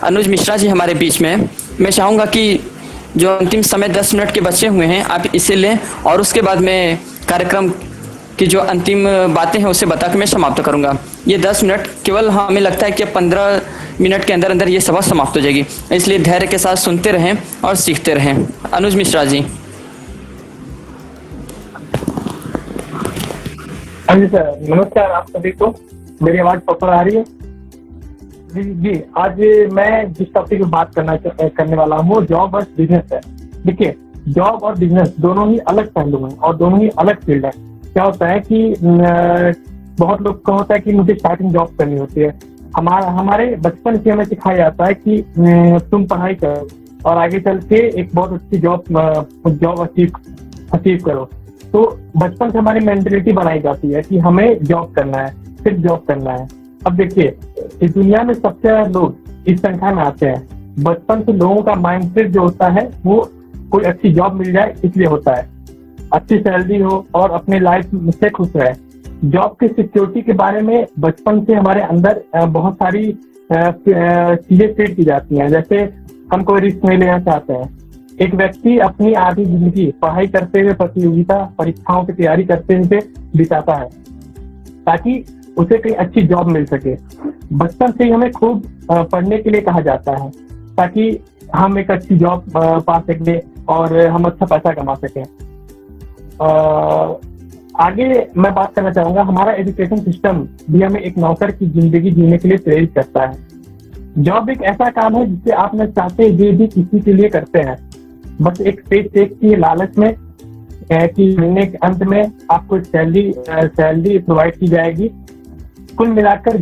अनुज मिश्रा जी हमारे बीच में हैं। मैं चाहूँगा कि जो अंतिम समय 10 मिनट के बचे हुए हैं आप इसे लें और उसके बाद मैं कार्यक्रम की जो अंतिम बातें हैं उसे बता के मैं समाप्त करूँगा। ये 10 मिनट केवल हमें लगता है कि 15 मिनट के अंदर अंदर ये सभा समाप्त हो जाएगी, इसलिए धैर्य के साथ सुनते रहें और सीखते रहें। अनुज मिश्रा जी। हाँ जी सर, नमस्कार आप सभी को। मेरी आवाज प्रॉपर आ रही है? जी जी, आज मैं जिस टॉपिक में बात करने वाला हूँ वो जॉब और बिजनेस है। देखिए, जॉब और बिजनेस दोनों ही अलग पहलू हैं और दोनों ही अलग फील्ड है। क्या होता है कि बहुत लोग को होता है कि मुझे स्टार्टिंग जॉब करनी होती है। हमारे बचपन से हमें सिखाया जाता है कि तुम पढ़ाई करो और आगे चल के एक बहुत अच्छी जॉब अचीव करो। तो बचपन से हमारी मेंटेलिटी बनाई जाती है कि हमें जॉब करना है, सिर्फ जॉब करना है। अब देखिए, इस दुनिया में सबसे ज्यादा लोग इस संख्या में आते हैं। बचपन से लोगों का माइंडसेट जो होता है वो कोई अच्छी जॉब मिल जाए इसलिए होता है, अच्छी सैलरी हो और अपने लाइफ से खुश रहे। जॉब की सिक्योरिटी के बारे में बचपन से हमारे अंदर बहुत सारी चीजें फीड की जाती हैं। जैसे हम कोई रिस्क नहीं लेना चाहते हैं। एक व्यक्ति अपनी आधी जिंदगी पढ़ाई करते हुए, प्रतियोगिता परीक्षाओं की तैयारी करते हुए बिताता है ताकि उसे कोई अच्छी जॉब मिल सके। बचपन से ही हमें खूब पढ़ने के लिए कहा जाता है ताकि हम एक अच्छी जॉब पा सकें और हम अच्छा पैसा कमा सकें। आगे मैं बात करना चाहूंगा, हमारा एजुकेशन सिस्टम भी हमें एक नौकर की जिंदगी जीने के लिए प्रेरित करता है। जॉब एक ऐसा काम है जिसे आप न चाहते हुए भी किसी के लिए करते हैं, बस एक पे चेक की लालच में कि महीने के अंत में आपको सैलरी प्रोवाइड की जाएगी। कुल मिलाकर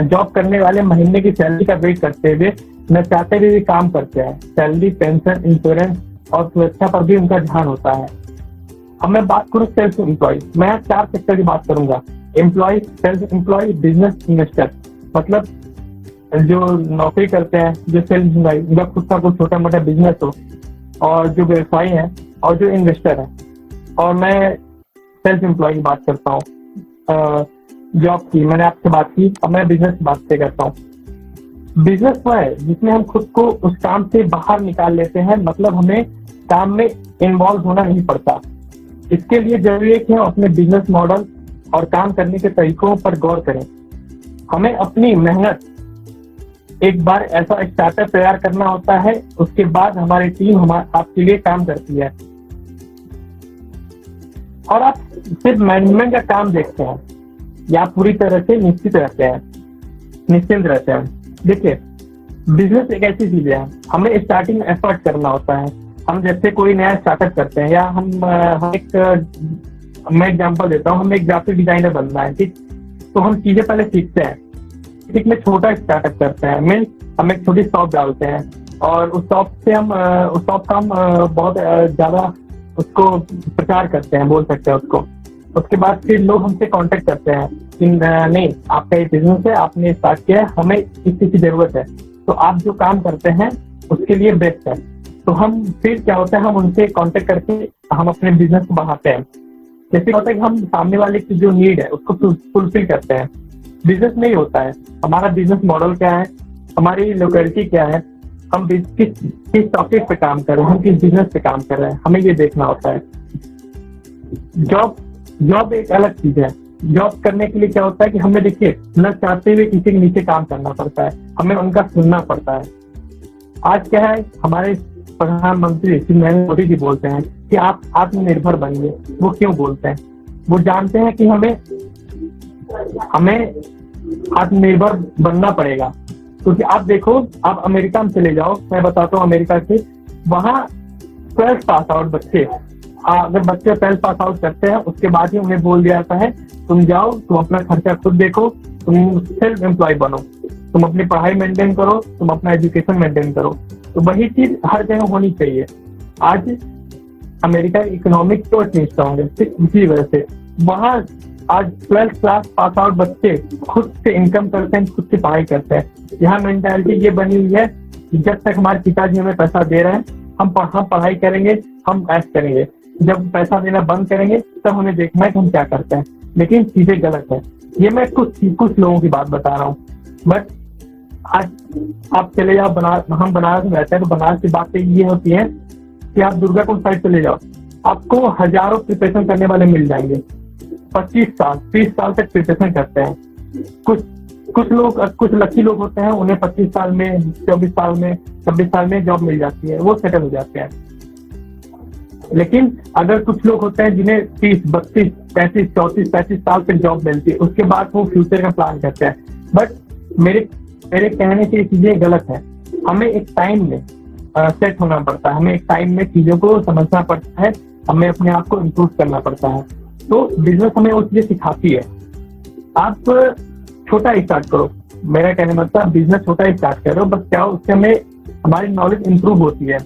जॉब करने वाले महीने की सैलरी का वेट करते हुए न चाहते हुए भी काम करते हैं। सैलरी, पेंशन, इंश्योरेंस और सुरक्षा पर भी उनका ध्यान होता है। अब मैं बात करूँ सेल्फ एम्प्लॉय, मैं 4 सेक्टर की बात करूंगा। Employ, self employ, business, investor. मतलब जो नौकरी करते हैं, जो सेल्फ एम्प्लॉय, उनका खुद का कोई छोटा मोटा बिजनेस हो, और जो व्यवसायी है और जो इन्वेस्टर है। और मैं सेल्फ एम्प्लॉय की बात करता हूँ। जॉब की मैंने आपसे बात की, अब मैं बिजनेस की बात करता हूँ। बिजनेस वो है जिसमें हम खुद को उस काम से बाहर निकाल लेते हैं, मतलब हमें काम में इन्वॉल्व होना नहीं पड़ता। इसके लिए जरूरी है कि हम अपने बिजनेस मॉडल और काम करने के तरीकों पर गौर करें। हमें अपनी मेहनत एक बार ऐसा स्टार्टअप तैयार करना होता है, उसके बाद हमारी टीम आपके लिए काम करती है और आप सिर्फ मैनेजमेंट का काम देखते हैं या पूरी तरह से निश्चिंत रहते हैं। देखिए, बिजनेस एक ऐसी चीज है, हमें स्टार्टिंग एफर्ट करना होता है। हम जैसे कोई नया स्टार्टअप करते हैं या मैं एग्जांपल देता हूँ, हमें एक ग्राफिक डिजाइनर बनना है, ठीक? तो हम चीजें पहले सीखते हैं, ठीक? में छोटा स्टार्टअप करते हैं, मीन्स हम एक छोटी शॉप डालते हैं और उस शॉप का हम बहुत ज्यादा उसको प्रचार करते हैं, बोल सकते हैं उसको। उसके बाद फिर लोग हमसे कांटेक्ट करते हैं कि नहीं, आपका ये बिजनेस है, आपने स्टार्ट किया है, हमें इस चीज की जरूरत है, तो आप जो काम करते हैं उसके लिए बेस्ट है। तो हम फिर क्या होता है, हम उनसे कांटेक्ट करके हम अपने बिजनेस को बढ़ाते हैं। जैसे होता है कि हम सामने वाले की जो नीड है उसको फुलफिल करते हैं। बिजनेस में ही होता है, हमारा बिजनेस मॉडल क्या है, हमारी लोकेलिटी क्या है, हम किस टॉपिक पे काम कर रहे हैं, हम किस बिजनेस पे काम कर रहे हैं, हमें ये देखना होता है। जॉब एक अलग चीज है। जॉब करने के लिए क्या होता है कि हमें, देखिए, न चाहते हुए किसी के नीचे काम करना पड़ता है, हमें उनका सुनना पड़ता है। आज क्या है, हमारे प्रधानमंत्री श्री नरेंद्र मोदी जी बोलते हैं कि आप आत्मनिर्भर बनिए। वो क्यों बोलते हैं? वो जानते हैं कि हमें आत्मनिर्भर बनना पड़ेगा, क्योंकि आप देखो, आप अमेरिका में चले जाओ, मैं बताता हूँ अमेरिका से, वहाँ 12th पास आउट बच्चे, अगर बच्चे 12th पास आउट करते हैं उसके बाद ही उन्हें बोल दिया जाता है तुम जाओ, तुम अपना खर्चा खुद देखो, तुम सेल्फ एम्प्लॉय बनो, तुम अपनी पढ़ाई मेंटेन करो, तुम अपना एजुकेशन मेंटेन करो। तो वही चीज हर जगह होनी चाहिए। आज अमेरिका इकोनॉमिक तो नहीं स्ट्रॉन्ग है, सिर्फ इसी वजह से वहाँ आज 12th क्लास पास आउट बच्चे खुद से इनकम करते हैं, खुद से पढ़ाई करते हैं। यहाँ मेंटालिटी ये बनी हुई है कि जब तक हमारे पिताजी हमें पैसा दे रहे हैं, हम पढ़ाई करेंगे, हम ऐश करेंगे। जब पैसा देना बंद करेंगे तब हमें देखना है कि हम क्या करते हैं। लेकिन चीजें गलत है। ये मैं कुछ लोगों की बात बता रहा हूँ, बट आज आप चले जाओ हम बनारस में रहते हैं, तो बनारस की बातें ये होती है कि आप दुर्गा कुंड साइड चले जाओ, आपको हजारों प्रिपरेशन करने वाले मिल जाएंगे। 25 साल 30 साल तक प्रिपरेशन करते हैं। कुछ लकी लोग होते हैं, उन्हें 25 साल में, 24 साल में, 26 साल में जॉब मिल जाती है, वो सेटल हो जाते हैं। लेकिन अगर कुछ लोग होते हैं जिन्हें 30, 32, 33, 34, 35 साल तक जॉब मिलती है, उसके बाद वो फ्यूचर का प्लान करते हैं। बट मेरे कहने से ये चीजें गलत है। हमें एक टाइम में सेट होना पड़ता है, हमें एक टाइम में चीजों को समझना पड़ता है, हमें अपने आप को इम्प्रूव करना पड़ता है। तो बिजनेस हमें वो चीजें सिखाती है। आप छोटा स्टार्ट करो, मेरा कहने मतलब बिजनेस छोटा स्टार्ट करो, बस क्या उससे हमें हमारी नॉलेज इंप्रूव होती है,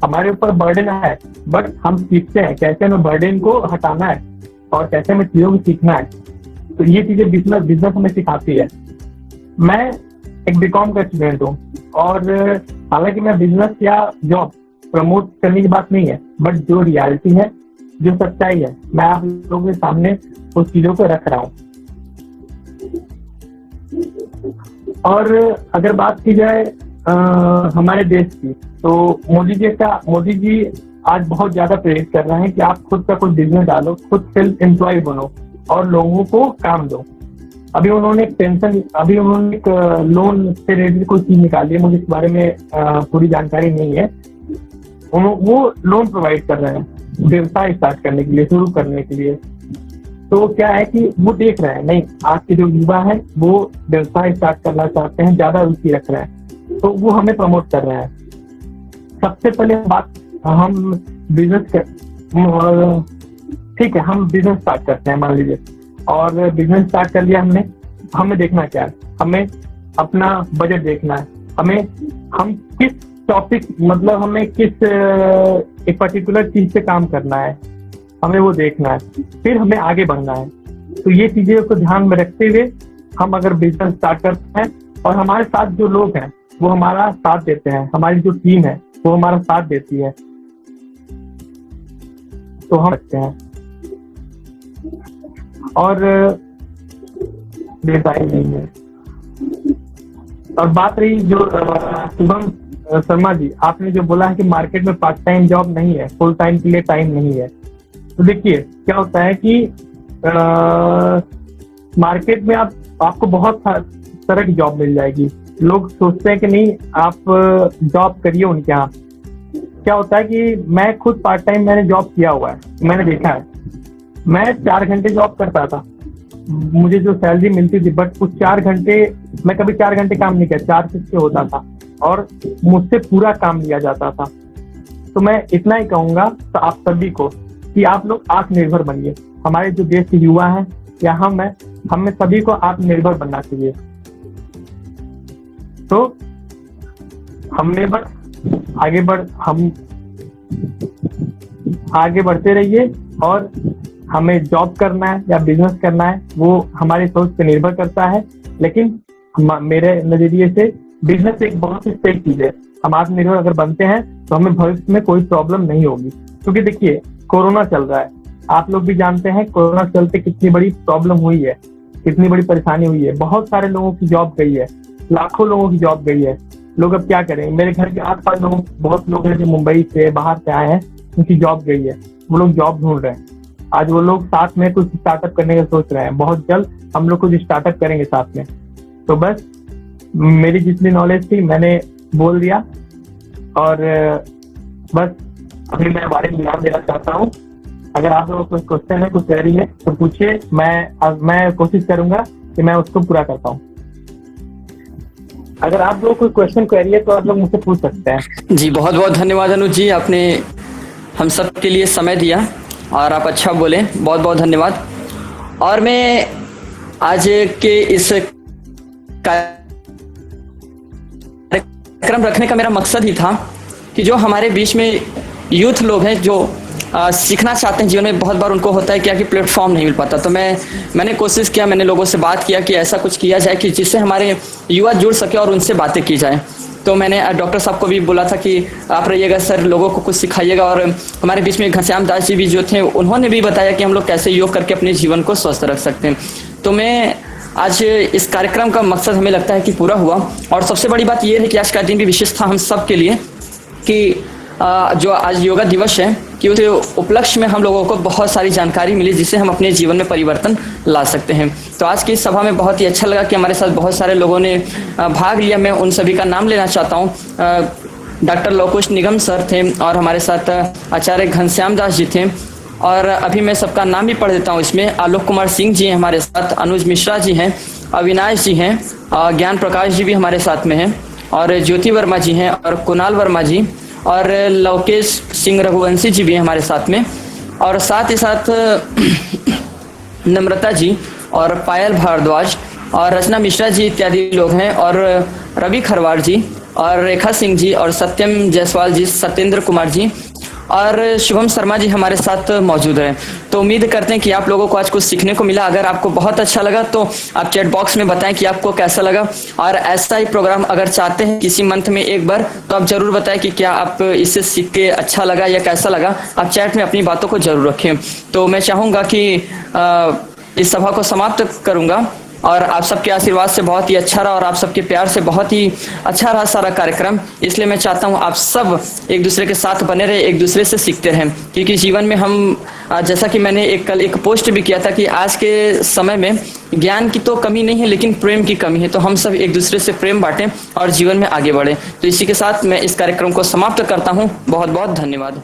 हमारे ऊपर बर्डन है, बट हम सीखते हैं कैसे हमें बर्डन को हटाना है और कैसे हमें चीजों को सीखना है। तो ये चीजें बिजनेस हमें सिखाती है। मैं एक बीकॉम का स्टूडेंट हूँ, और हालांकि मैं बिजनेस या जॉब प्रमोट करने की बात नहीं है, बट जो रियलिटी है, जो सच्चाई है, मैं आप लोगों के सामने उस चीजों को रख रहा हूँ। और अगर बात की जाए हमारे देश की, तो मोदी जी आज बहुत ज्यादा प्रेरित कर रहे हैं कि आप खुद का कुछ बिजनेस डालो, खुद सेल्फ एम्प्लॉय बनो और लोगों को काम दो। अभी उन्होंने एक लोन से रिलेटेड कोई चीज निकाली है, मुझे इस बारे में पूरी जानकारी नहीं है। वो लोन प्रोवाइड कर रहे हैं व्यवसाय स्टार्ट करने के लिए, शुरू करने के लिए। तो क्या है कि वो देख रहे हैं, नहीं आज के जो युवा है वो व्यवसाय स्टार्ट करना चाहते हैं, ज्यादा रुचि रख रहे हैं, तो वो हमें प्रमोट कर रहे हैं। सबसे पहले बात हम ठीक है, हम बिजनेस स्टार्ट करते हैं मान लीजिए, और बिजनेस स्टार्ट कर लिया हमने। हमें देखना क्या है, हमें अपना बजट देखना है, हम किस टॉपिक, मतलब हमें किस एक पर्टिकुलर चीज पे काम करना है, हमें वो देखना है, फिर हमें आगे बढ़ना है। तो ये चीजें को ध्यान में रखते हुए हम अगर बिजनेस स्टार्ट करते हैं, और हमारे साथ जो लोग हैं वो हमारा साथ देते हैं, हमारी जो टीम है वो हमारा साथ देती है, तो हम रखते हैं। और डिजाइन नहीं है। और बात रही जो शुभम शर्मा जी, आपने जो बोला है कि मार्केट में पार्ट टाइम जॉब नहीं है, फुल टाइम के लिए टाइम नहीं है, तो देखिए क्या होता है कि मार्केट में आपको बहुत तरह की जॉब मिल जाएगी। लोग सोचते हैं कि नहीं आप जॉब करिए उनके यहाँ। क्या होता है कि मैं खुद पार्ट टाइम मैंने जॉब किया हुआ है, मैंने देखा है। मैं 4 घंटे जॉब करता था, मुझे जो सैलरी मिलती थी, बट उस 4 घंटे मैं कभी 4 घंटे काम नहीं किया, 4 शिफ्ट होता था और मुझसे पूरा काम लिया जाता था। तो मैं इतना ही कहूंगा तो आप सभी को कि आप लोग आत्मनिर्भर बनिए। हमारे जो देश के युवा हैं या हमें सभी को आत्मनिर्भर बनना चाहिए। तो हमने बस हम आगे बढ़ते रहिए, और हमें जॉब करना है या बिजनेस करना है वो हमारी सोच पे निर्भर करता है। लेकिन मेरे नजरिए से बिजनेस एक बहुत ही सही चीज है। हम आत्मनिर्भर अगर बनते हैं तो हमें भविष्य में कोई प्रॉब्लम नहीं होगी। क्योंकि देखिए कोरोना चल रहा है, आप लोग भी जानते हैं कोरोना चलते कितनी बड़ी प्रॉब्लम हुई है, कितनी बड़ी परेशानी हुई है। बहुत सारे लोगों की जॉब गई है, लाखों लोगों की जॉब गई है। लोग अब क्या करें, मेरे घर के आसपास बहुत लोग हैं जो मुंबई से बाहर से आए हैं, उनकी जॉब गई है, वो लोग जॉब ढूंढ रहे हैं। आज वो लोग साथ में कुछ स्टार्टअप करने का सोच रहे हैं। बहुत जल्द हम लोग कुछ स्टार्टअप करेंगे साथ में। तो बस मेरी जितनी नॉलेज थी मैंने बोल दिया, और बस अभी मैं बारे में ध्यान देना चाहता हूँ। अगर आप लोगों को कोई क्वेश्चन है, कुछ क्वेरी है तो पूछिए, मैं कोशिश करूंगा कि मैं उसको पूरा कर पाऊँ। अगर आप लोगों को कोई क्वेश्चन क्वेरी है तो आप लोग मुझसे पूछ सकते हैं। जी बहुत बहुत धन्यवाद अनुज जी, आपने हम सब के लिए समय दिया और आप अच्छा बोले, बहुत बहुत धन्यवाद। और मैं आज के इस कार्यक्रम रखने का मेरा मकसद ही था कि जो हमारे बीच में यूथ लोग हैं जो सीखना चाहते हैं जीवन में, बहुत बार उनको होता है क्या कि प्लेटफॉर्म नहीं मिल पाता। तो मैंने कोशिश किया, मैंने लोगों से बात किया कि ऐसा कुछ किया जाए कि जिससे हमारे युवा जुड़ सके और उनसे बातें की जाए। तो मैंने डॉक्टर साहब को भी बोला था कि आप रहिएगा सर, लोगों को कुछ सिखाइएगा। और हमारे बीच में घनश्याम दास जी भी जो थे, उन्होंने भी बताया कि हम लोग कैसे योग करके अपने जीवन को स्वस्थ रख सकते हैं। तो मैं आज इस कार्यक्रम का मकसद हमें लगता है कि पूरा हुआ। और सबसे बड़ी बात यह है कि आज का दिन भी विशेष था हम सब के लिए कि जो आज योगा दिवस है कि उस उपलक्ष्य में हम लोगों को बहुत सारी जानकारी मिली जिससे हम अपने जीवन में परिवर्तन ला सकते हैं। तो आज की इस सभा में बहुत ही अच्छा लगा कि हमारे साथ बहुत सारे लोगों ने भाग लिया। मैं उन सभी का नाम लेना चाहता हूँ। डॉक्टर लवकुश निगम सर थे और हमारे साथ आचार्य घनश्याम दास जी थे। और अभी मैं सबका नाम भी पढ़ देता हूँ। इसमें आलोक कुमार सिंह जी हैं हमारे साथ, अनुज मिश्रा जी हैं, अविनाश जी हैं, ज्ञान प्रकाश जी भी हमारे साथ में हैं, और ज्योति वर्मा जी हैं, और कुणाल वर्मा जी, और लवकेश सिंह रघुवंशी जी भी हैं हमारे साथ में, और साथ ही साथ नम्रता जी और पायल भारद्वाज और रचना मिश्रा जी इत्यादि लोग हैं, और रवि खरवार जी और रेखा सिंह जी और सत्यम जायसवाल जी, सत्येंद्र कुमार जी और शुभम शर्मा जी हमारे साथ मौजूद हैं। तो उम्मीद करते हैं कि आप लोगों को आज कुछ सीखने को मिला। अगर आपको बहुत अच्छा लगा तो आप चैट बॉक्स में बताएं कि आपको कैसा लगा। और ऐसा ही प्रोग्राम अगर चाहते हैं किसी मंथ में एक बार, तो आप जरूर बताएं कि क्या आप इससे सीख के अच्छा लगा या कैसा लगा। आप चैट में अपनी बातों को जरूर रखें। तो मैं चाहूँगा कि इस सभा को समाप्त करूँगा और आप सबके आशीर्वाद से बहुत ही अच्छा रहा और आप सबके प्यार से बहुत ही अच्छा रहा सारा कार्यक्रम। इसलिए मैं चाहता हूँ आप सब एक दूसरे के साथ बने रहे, एक दूसरे से सीखते रहें, क्योंकि जीवन में हम जैसा कि मैंने कल एक पोस्ट भी किया था कि आज के समय में ज्ञान की तो कमी नहीं है लेकिन प्रेम की कमी है। तो हम सब एक दूसरे से प्रेम बांटें और जीवन में आगे बढ़ें। तो इसी के साथ मैं इस कार्यक्रम को समाप्त करता हूँ। बहुत बहुत धन्यवाद।